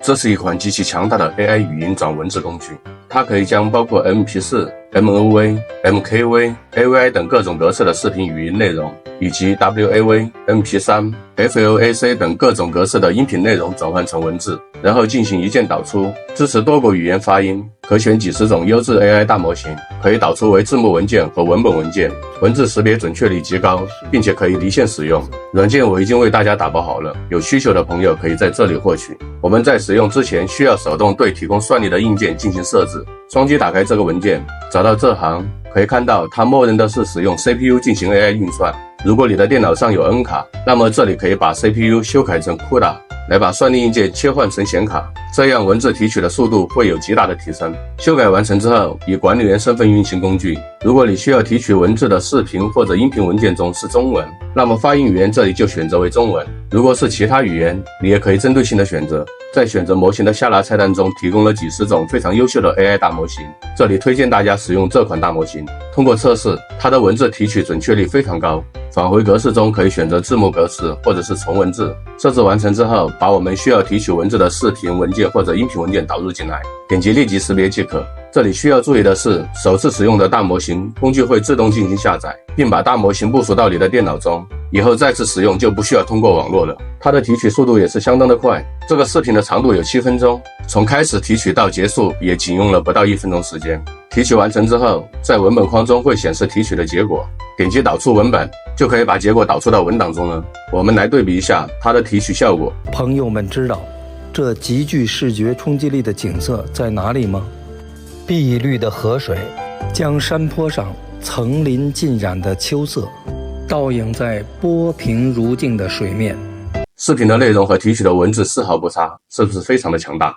这是一款极其强大的 AI 语音转文字工具，它可以将包括 MP4、MOV、MKV、AVI 等各种格式的视频语音内容，以及 WAV、MP3、FLAC 等各种格式的音频内容转换成文字，然后进行一键导出，支持多国语言发音，可选几十种优质 AI 大模型，可以导出为字幕文件和文本文件，文字识别准确率极高，并且可以离线使用。软件我已经为大家打包好了，有需求的朋友可以在这里获取。我们在使用之前需要手动对提供算力的硬件进行设置。双击打开这个文件，找到这行，可以看到它默认的是使用 CPU 进行 AI 运算。如果你的电脑上有 N 卡，那么这里可以把 CPU 修改成 CUDA， 来把算力硬件切换成显卡，这样文字提取的速度会有极大的提升。修改完成之后，以管理员身份运行工具。如果你需要提取文字的视频或者音频文件中是中文，那么发音语言这里就选择为中文。如果是其他语言，你也可以针对性的选择。在选择模型的下拉菜单中提供了几十种非常优秀的 AI 大模型，这里推荐大家使用这款大模型。通过测试，它的文字提取准确率非常高。返回格式中可以选择字幕格式或者是纯文字。设置完成之后，把我们需要提取文字的视频文件或者音频文件导入进来，点击立即识别即可。这里需要注意的是，首次使用的大模型，工具会自动进行下载，并把大模型部署到你的电脑中，以后再次使用就不需要通过网络了。它的提取速度也是相当的快，这个视频的长度有7分钟，从开始提取到结束也仅用了不到1分钟时间。提取完成之后，在文本框中会显示提取的结果，点击导出文本，就可以把结果导出到文档中了。我们来对比一下它的提取效果。朋友们知道这极具视觉冲击力的景色在哪里吗？碧绿的河水将山坡上层林尽染的秋色倒映在波平如镜的水面。视频的内容和提取的文字丝毫不差，是不是非常的强大？